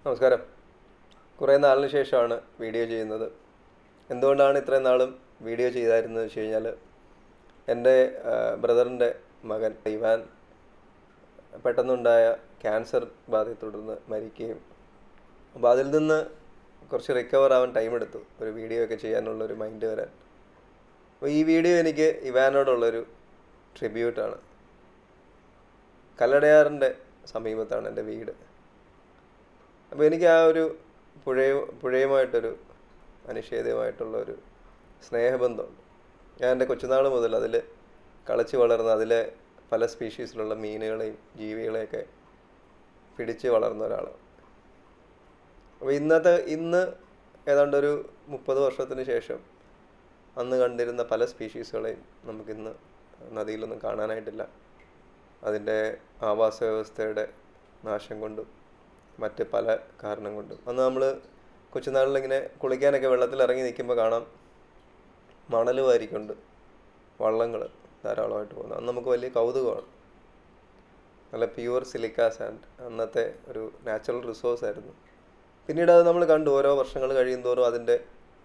നമസ്കാരം. കുറേ നാളിന് ശേഷമാണ് വീഡിയോ ചെയ്യുന്നത്. എന്തുകൊണ്ടാണ് ഇത്രയും നാളും വീഡിയോ ചെയ്തായിരുന്നത് വെച്ച് കഴിഞ്ഞാൽ, എൻ്റെ ബ്രദറിൻ്റെ മകൻ ഇവാൻ പെട്ടെന്നുണ്ടായ ക്യാൻസർ ബാധയെ തുടർന്ന് മരിക്കുകയും, അപ്പോൾ അതിൽ നിന്ന് കുറച്ച് റിക്കവർ ആവാൻ ടൈം എടുത്തു ഒരു വീഡിയോ ഒക്കെ ചെയ്യാനുള്ളൊരു മൈൻഡ് വരാൻ. അപ്പോൾ ഈ വീഡിയോ എനിക്ക് ഇവാനോടുള്ളൊരു ട്രിബ്യൂട്ടാണ്. കല്ലടയാറിൻ്റെ സമീപത്താണ് എൻ്റെ വീട്. അപ്പോൾ എനിക്ക് ആ ഒരു പുഴയുമായിട്ടൊരു അനിഷേധ്യമായിട്ടുള്ളൊരു സ്നേഹബന്ധമുണ്ട്. ഞാൻ എൻ്റെ കൊച്ചുനാൾ മുതൽ അതിൽ കളിച്ച് വളർന്ന, അതിലെ പല സ്പീഷീസിലുള്ള മീനുകളെയും ജീവികളെയൊക്കെ പിടിച്ച് വളർന്ന ഒരാളാണ്. അപ്പോൾ ഇന്ന് ഏതാണ്ടൊരു 30 വർഷത്തിന് ശേഷം അന്ന് കണ്ടിരുന്ന പല സ്പീഷീസുകളെയും നമുക്കിന്ന് നദിയിലൊന്നും കാണാനായിട്ടില്ല. അതിൻ്റെ ആവാസ വ്യവസ്ഥയുടെ നാശം കൊണ്ടും മറ്റ് പല കാരണം കൊണ്ടും. അന്ന് നമ്മൾ കൊച്ചുനാളിലിങ്ങനെ കുളിക്കാനൊക്കെ വെള്ളത്തിൽ ഇറങ്ങി നിൽക്കുമ്പോൾ കാണാം മണൽ വാരിക്കൊണ്ട് വള്ളങ്ങൾ ധാരാളമായിട്ട് പോകുന്നത്. അന്ന് നമുക്ക് വലിയ കൗതുകമാണ്. നല്ല പ്യുവർ സിലിക്ക സാൻഡ്, അന്നത്തെ ഒരു നാച്ചുറൽ റിസോഴ്സ് ആയിരുന്നു. പിന്നീട് അത് നമ്മൾ കണ്ടു, ഓരോ വർഷങ്ങൾ കഴിയും തോറും അതിൻ്റെ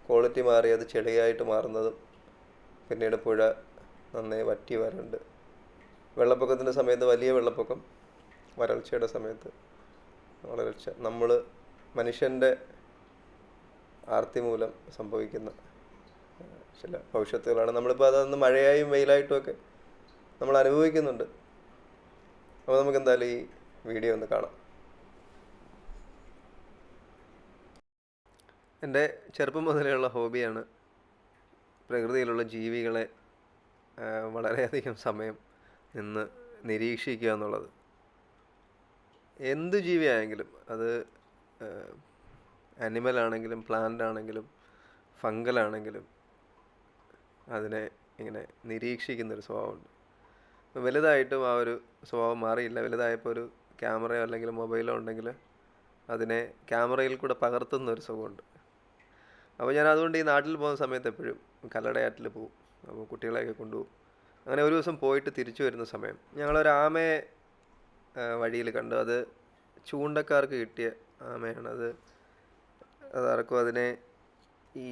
ക്വാളിറ്റി മാറി അത് ചെളിയായിട്ട് മാറുന്നതും, പിന്നീട് പുഴ നന്നായി വറ്റി വരണ്ട്, വെള്ളപ്പൊക്കത്തിൻ്റെ സമയത്ത് വലിയ വെള്ളപ്പൊക്കം, വരൾച്ചയുടെ സമയത്ത് വളർച്ച, നമ്മൾ മനുഷ്യൻ്റെ ആർത്തി മൂലം സംഭവിക്കുന്ന ചില ഭവിഷ്യത്തുകളാണ്. നമ്മളിപ്പോൾ അതൊന്ന് മഴയായും വെയിലായിട്ടുമൊക്കെ നമ്മൾ അനുഭവിക്കുന്നുണ്ട്. അപ്പോൾ നമുക്ക് എന്തായാലും ഈ വീഡിയോ ഒന്ന് കാണാം. എൻ്റെ ചെറുപ്പം മുതലുള്ള ഹോബിയാണ് പ്രകൃതിയിലുള്ള ജീവികളെ വളരെയധികം സമയം നിന്ന് നിരീക്ഷിക്കുക എന്നുള്ളത്. എന്ത് ജീവിയായെങ്കിലും, അത് ആനിമൽ ആണെങ്കിലും പ്ലാന്റ് ആണെങ്കിലും ഫംഗലാണെങ്കിലും, അതിനെ ഇങ്ങനെ നിരീക്ഷിക്കുന്നൊരു സ്വഭാവമുണ്ട്. വലുതായിട്ടും ആ ഒരു സ്വഭാവം മാറിയില്ല. വലുതായപ്പോൾ ഒരു ക്യാമറയോ അല്ലെങ്കിൽ മൊബൈലോ ഉണ്ടെങ്കിൽ അതിനെ ക്യാമറയിൽ കൂടെ പകർത്തുന്നൊരു സുഖമുണ്ട്. അപ്പോൾ ഞാൻ അതുകൊണ്ട് ഈ നാട്ടിൽ പോകുന്ന സമയത്ത് എപ്പോഴും കല്ലടയാറ്റിൽ പോകും. അപ്പോൾ കുട്ടികളെയൊക്കെ കൊണ്ടുപോകും. അങ്ങനെ ഒരു ദിവസം പോയിട്ട് തിരിച്ചു വരുന്ന സമയം ഞങ്ങളൊരു ആമയെ വഴിയിൽ കണ്ടു. അത് ചൂണ്ടക്കാർക്ക് കിട്ടിയ ആമയാണ്. അതാർക്കും അതിനെ ഈ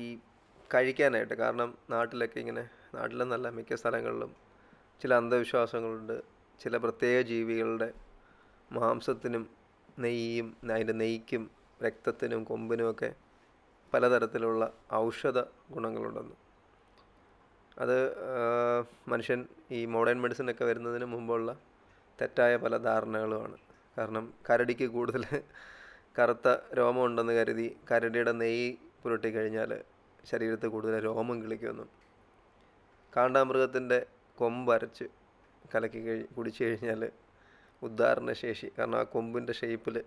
കഴിക്കാനായിട്ട്, കാരണം നാട്ടിലൊക്കെ ഇങ്ങനെ, നാട്ടിലെന്നല്ല മിക്ക സ്ഥലങ്ങളിലും ചില അന്ധവിശ്വാസങ്ങളുണ്ട്. ചില പ്രത്യേക ജീവികളുടെ മാംസത്തിനും അതിൻ്റെ നെയ്ക്കും രക്തത്തിനും കൊമ്പിനുമൊക്കെ പലതരത്തിലുള്ള ഔഷധ ഗുണങ്ങളുണ്ടെന്ന്. അത് മനുഷ്യൻ ഈ മോഡേൺ മെഡിസിനൊക്കെ വരുന്നതിന് മുമ്പുള്ള തെറ്റായ പല ധാരണകളുമാണ്. കാരണം കരടിക്ക് കൂടുതൽ കറുത്ത രോമം ഉണ്ടെന്ന് കരുതി കരടിയുടെ നെയ്യ് പുരട്ടി കഴിഞ്ഞാൽ ശരീരത്തിൽ കൂടുതൽ രോമം കിളിക്കുമെന്നും, കാണ്ടാമൃഗത്തിൻ്റെ കൊമ്പരച്ച് കലക്കി കുടിച്ചു കഴിഞ്ഞാൽ ഉദ്ധാരണശേഷി, കാരണം ആ കൊമ്പിൻ്റെ ഷേപ്പിൽ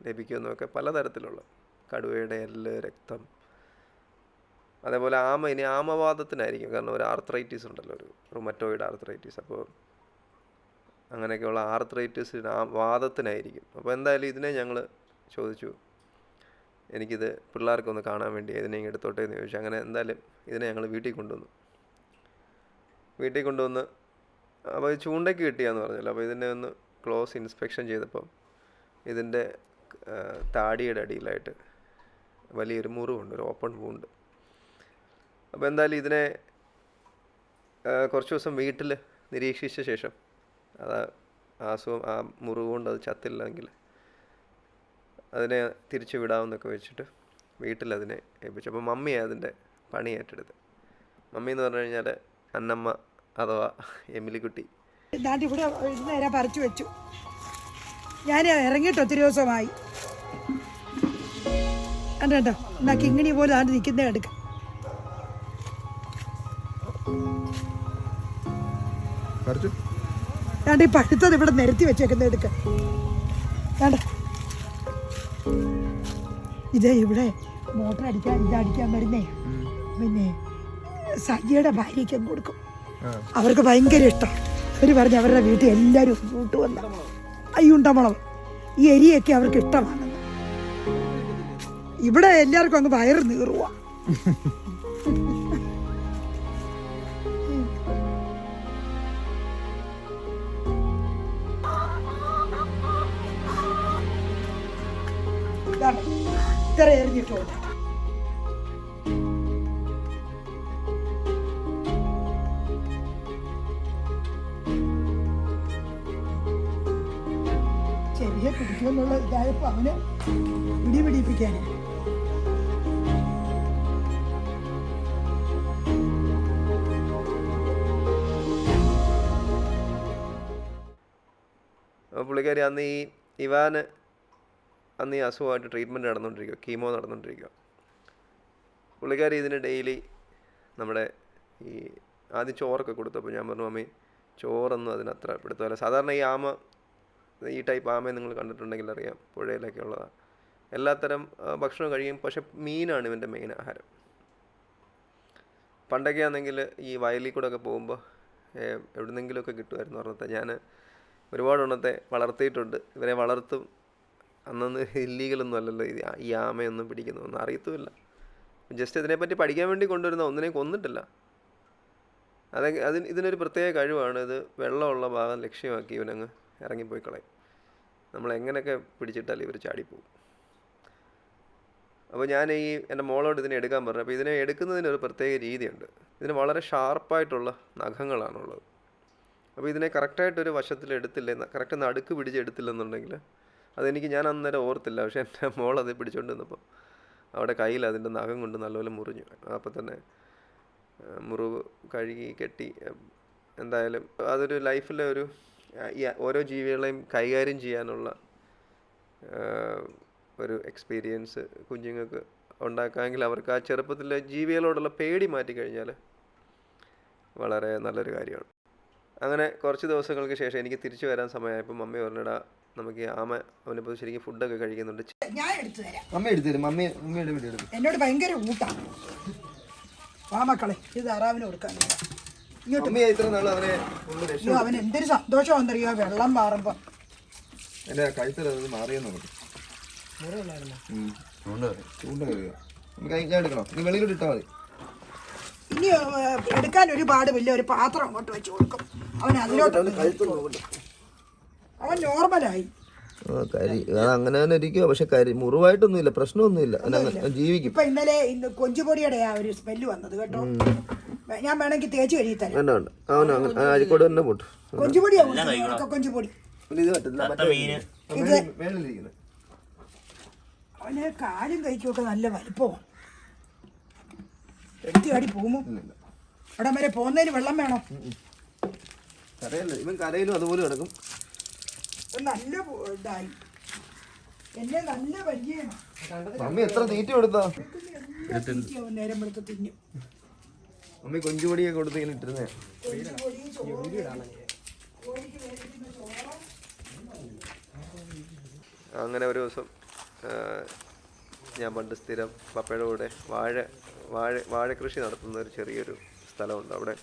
ലഭിക്കുമെന്നൊക്കെ പലതരത്തിലുള്ള, കടുവയുടെ എല്ല്, രക്തം. അതേപോലെ ഇനി ആമവാദത്തിനായിരിക്കും, കാരണം ഒരു ആർത്രൈറ്റിസ് ഉണ്ടല്ലോ, ഒരു റുമറ്റോയിഡ് ആർത്രൈറ്റിസ്. അപ്പോൾ അങ്ങനെയൊക്കെയുള്ള ആർത്രൈറ്റിസിന് വാദത്തിനായിരിക്കും. അപ്പോൾ എന്തായാലും ഇതിനെ ഞങ്ങൾ ചോദിച്ചു, എനിക്കിത് പിള്ളേർക്കൊന്ന് കാണാൻ വേണ്ടി ഇതിനെ എടുത്തോട്ടെ എന്ന് ചോദിച്ചു. അങ്ങനെ എന്തായാലും ഇതിനെ ഞങ്ങൾ വീട്ടിൽ കൊണ്ടുവന്ന് അപ്പോൾ ചൂണ്ടയ്ക്ക് കിട്ടിയാന്ന് പറഞ്ഞല്ലോ. അപ്പോൾ ഇതിനെ ഒന്ന് ക്ലോസ് ഇൻസ്പെക്ഷൻ ചെയ്തപ്പോൾ ഇതിൻ്റെ താടിയുടെ അടിയിലായിട്ട് വലിയൊരു മുറിവുണ്ട്, ഒരു ഓപ്പൺ വൂണ്ട്. അപ്പോൾ എന്തായാലും ഇതിനെ കുറച്ച് ദിവസം വീട്ടിൽ നിരീക്ഷിച്ച ശേഷം, ആ മുറിവ് കൊണ്ട് അത് ചത്തില്ലെങ്കിൽ അതിനെ തിരിച്ചു വിടാമെന്നൊക്കെ വെച്ചിട്ട് വീട്ടിലതിനെ ഏൽപ്പിച്ചു. അപ്പോൾ മമ്മിയാണ് അതിൻ്റെ പണി ഏറ്റെടുത്ത്. മമ്മി എന്ന് പറഞ്ഞു കഴിഞ്ഞാൽ അന്നമ്മ അഥവാ എമിലിക്കുട്ടി. ഇവിടെ നേരെ പറിച്ചു വെച്ചു. ഞാൻ ഇറങ്ങിയിട്ട് ഒത്തിരി ദിവസമായി. കണ്ടോ എന്നാ കിങ്ങിണി പോലെ ആണ് നിൽക്കുന്നത്. എടുക്കാം. ഈ പഴുത്തത് ഇവിടെ നിരത്തി വെച്ചേക്കുന്നത് എടുക്ക. വേണ്ട, ഇതേ ഇവിടെ മോട്ടർ അടിക്കാൻ വരുന്നേ. പിന്നെ സജിയുടെ ഭാര്യയ്ക്കും കൊടുക്കും. അവർക്ക് ഭയങ്കര ഇഷ്ടം. അവർ പറഞ്ഞ് അവരുടെ വീട്ടിൽ എല്ലാവരും കൂട്ടുവന്ന അയ്യുണ്ടമുളക്, ഈ എരിയൊക്കെ അവർക്ക് ഇഷ്ടമാണ്. ഇവിടെ എല്ലാവർക്കും അങ്ങ് വയറ് നീറുക. അതാണ് ഇത്ര എറിഞ്ഞിട്ടുണ്ട്. ചെറിയ പിടിക്കുമെന്നുള്ള ഇതായപ്പോ അവന് പിടിപ്പിക്കാന്. അപ്പോൾ പുള്ളിക്കാരി അന്ന് ഇവാന് അന്ന് ഈ അസുഖമായിട്ട് ട്രീറ്റ്മെൻറ്റ് നടന്നുകൊണ്ടിരിക്കുക, കീമോ നടന്നുകൊണ്ടിരിക്കുക. പുള്ളിക്കാരി ഇതിന് ഡെയിലി നമ്മുടെ ഈ ആദ്യം ചോറൊക്കെ കൊടുത്തപ്പോൾ ഞാൻ പറഞ്ഞു, മമ്മി ചോറൊന്നും അതിനത്ര പിടുത്തമല്ല. സാധാരണ ഈ ടൈപ്പ് ആമയെ നിങ്ങൾ കണ്ടിട്ടുണ്ടെങ്കിൽ അറിയാം, പുഴയിലൊക്കെ ഉള്ളതാണ്. എല്ലാത്തരം ഭക്ഷണം കഴിയും, പക്ഷെ മീനാണ് ഇവൻ്റെ മെയിൻ ആഹാരം. പണ്ടൊക്കെ ആണെങ്കിൽ ഈ വയലിൽ കൂടെ ഒക്കെ പോകുമ്പോൾ എവിടുന്നെങ്കിലുമൊക്കെ കിട്ടുമായിരുന്നു പറഞ്ഞത്. ഞാൻ ഒരുപാട് എണ്ണത്തെ വളർത്തിയിട്ടുണ്ട്. ഇവരെ വളർത്തും. അന്നൊന്നും ഇല്ലീഗലൊന്നും അല്ലല്ലോ ഈ ആമയൊന്നും പിടിക്കുന്നതൊന്നും അറിയത്തുമില്ല. ജസ്റ്റ് ഇതിനെപ്പറ്റി പഠിക്കാൻ വേണ്ടി കൊണ്ടുവരുന്ന ഒന്നിനെയും കൊന്നിട്ടില്ല. ഇതിനൊരു പ്രത്യേക കഴിവാണ്. ഇത് വെള്ളമുള്ള ഭാഗം ലക്ഷ്യമാക്കി ഇവനങ്ങ് ഇറങ്ങിപ്പോയി കളയും. നമ്മളെങ്ങനെയൊക്കെ പിടിച്ചിട്ടാലും ഇവർ ചാടിപ്പോവും. അപ്പോൾ ഞാൻ എൻ്റെ മോളോട് ഇതിനെ എടുക്കാൻ പറഞ്ഞു. അപ്പോൾ ഇതിനെ എടുക്കുന്നതിനൊരു പ്രത്യേക രീതിയുണ്ട്. ഇതിന് വളരെ ഷാർപ്പായിട്ടുള്ള നഖങ്ങളാണുള്ളത്. അപ്പോൾ ഇതിനെ കറക്റ്റായിട്ടൊരു വശത്തിൽ എടുത്തില്ലേ, കറക്റ്റ് നടുക്ക് പിടിച്ചെടുത്തില്ലെന്നുണ്ടെങ്കിൽ ഞാൻ അന്നേരം ഓർത്തില്ല. പക്ഷേ എൻ്റെ മോളത് പിടിച്ചുകൊണ്ട് വന്നപ്പോൾ അവിടെ കയ്യിൽ അതിൻ്റെ നഖം കൊണ്ട് നല്ലപോലെ മുറിഞ്ഞു. അപ്പോൾ തന്നെ മുറിവ് കഴുകി കെട്ടി. എന്തായാലും അതൊരു ലൈഫിലെ ഓരോ ജീവികളെയും കൈകാര്യം ചെയ്യാനുള്ള ഒരു എക്സ്പീരിയൻസ് കുഞ്ഞുങ്ങൾക്ക് ഉണ്ടാക്കാമെങ്കിൽ അവർക്ക് ആ ചെറുപ്പത്തിലെ ജീവികളോടുള്ള പേടി മാറ്റിക്കഴിഞ്ഞാൽ വളരെ നല്ലൊരു കാര്യമാണ്. അങ്ങനെ കുറച്ച് ദിവസങ്ങൾക്ക് ശേഷം എനിക്ക് തിരിച്ചു വരാൻ സമയമായപ്പോൾ മമ്മി പറഞ്ഞിടാ, നമുക്ക് ഈ അവനിപ്പോൾ ശരിക്കും ഫുഡൊക്കെ കഴിക്കുന്നുണ്ട്, ഞാൻ എടുത്തു തരാം. മമ്മി എടുത്തു തരും. മമ്മിയുടെ വീഡിയോ എടുക്കും. എന്നോട് ഭയങ്കര കൂട്ടാണ്. ആ മക്കളെ, ഇത് താറാവിന് കൊടുക്കാൻ. അവൻ എന്തൊരു സന്തോഷമാണെന്നറിയോ വെള്ളം മാറുമ്പോ. എന്റെ കഴുത്തത് മാറിയെന്ന് എടുക്കണം. നീ വെളിയിലോട്ട് ഇട്ടാൽ മതി. ഇനി എടുക്കാൻ ഒരുപാട് വലിയ ഒരു പാത്രം അങ്ങോട്ട് വെച്ച് കൊടുക്കും. അവൻ അതിലോട്ട് അവൻ നോർമലായി. അങ്ങനെ തന്നെ ഇരിക്കുവോ, പക്ഷെ മുറിവായിട്ടൊന്നുമില്ല, പ്രശ്നമൊന്നുമില്ല, ജീവിക്കും. ഇപ്പൊ ഇന്നലെ കൊഞ്ചുപൊടിയുടെ ആ ഒരു സ്മെല്ല് വന്നത് കേട്ടോ. ഞാൻ വേണമെങ്കിൽ തേച്ച് കഴുകി തരാം. അരിക്കോട് തന്നെ പോട്ടു. കൊഞ്ചുപൊടിയാ കൊഞ്ചുപൊടി. അവന് കാലും കൈക്കുമൊക്കെ നല്ല വലിപ്പമാണ്. എടുത്ത് കാടി പോകുമോ? അവിടെ വരെ പോകുന്നതിന് വെള്ളം വേണോ? ഇവൻ കരയിലും അതുപോലെ കിടക്കും. നല്ല ഇതായി. എന്നെ നല്ല പരിചയമാണ്. മമ്മി എത്ര തീറ്റ കൊടുത്താ? നേരം വെളുത്ത് തിന്നും. മമ്മി കൊഞ്ചുപൊടിയൊക്കെ കൊടുത്ത് ഇങ്ങനെ ഇട്ടിരുന്നേ. അങ്ങനെ ഒരു ദിവസം ഞാൻ പണ്ട് സ്ഥിരം പപ്പയുടെ കൂടെ വാഴ കൃഷി നടത്തുന്ന ഒരു ചെറിയൊരു സ്ഥലമുണ്ട്. അവിടെ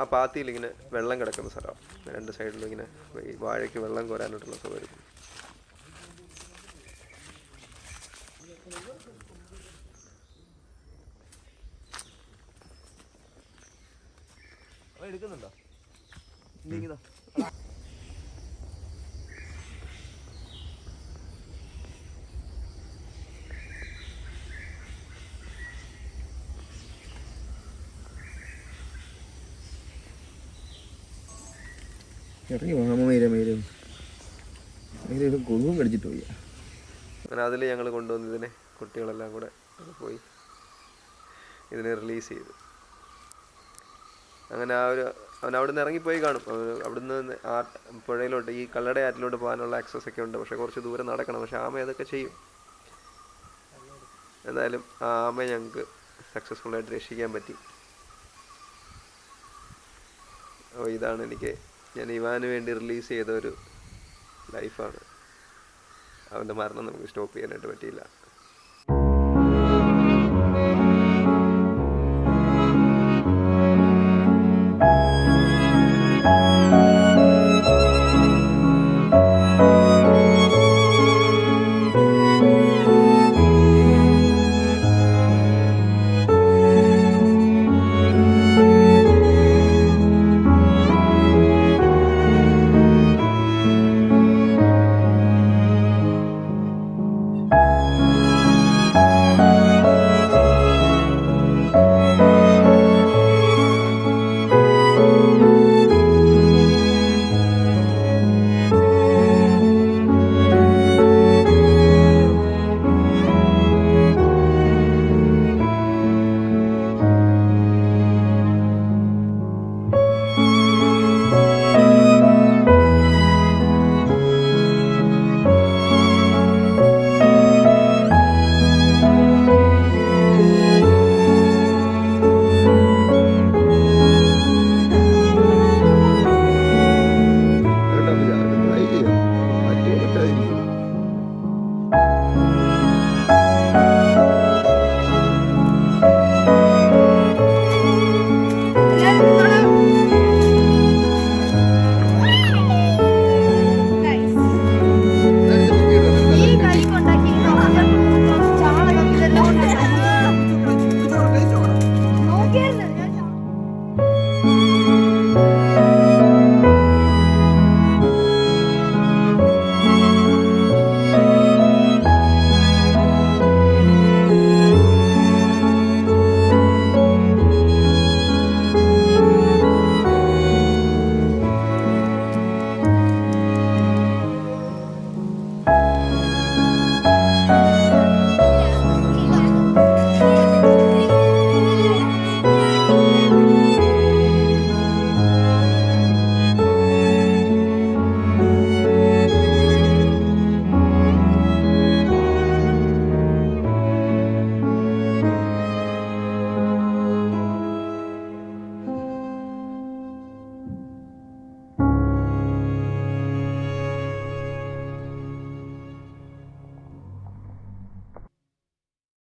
ആ പാത്തിയിൽ ഇങ്ങനെ വെള്ളം കിടക്കുന്ന സ്ഥലമാണ്. രണ്ട് സൈഡിലും ഇങ്ങനെ ഈ വാഴയ്ക്ക് വെള്ളം കോരാനായിട്ടുള്ള സൗകര്യം. എടുക്കുന്നുണ്ടോ? കൊതുകും കടിച്ചിട്ട് പോയി. അങ്ങനെ അതിൽ ഞങ്ങൾ കൊണ്ടുവന്ന് ഇതിനെ കുട്ടികളെല്ലാം കൂടെ പോയി ഇതിനെ റിലീസ് ചെയ്തു. അങ്ങനെ അവൻ അവിടെ നിന്ന് ഇറങ്ങിപ്പോയി കാണും. അവിടുന്ന് പുഴയിലോട്ട് ഈ കല്ലട ആറ്റിലോട്ട് പോകാനുള്ള ആക്സസ് ഒക്കെ ഉണ്ട്. പക്ഷെ കുറച്ച് ദൂരം നടക്കണം. പക്ഷെ ആമ അതൊക്കെ ചെയ്യും. എന്തായാലും ആ ആമയെ ഞങ്ങൾക്ക് സക്സസ്ഫുള്ളായിട്ട് രക്ഷിക്കാൻ പറ്റി. അപ്പോൾ ഇതാണ് ഞാൻ ഇവാന് വേണ്ടി റിലീസ് ചെയ്ത ഒരു ലൈഫാണ്. അവൻ്റെ മരണം നമുക്ക് സ്റ്റോപ്പ് ചെയ്യാനായിട്ട് പറ്റിയില്ല.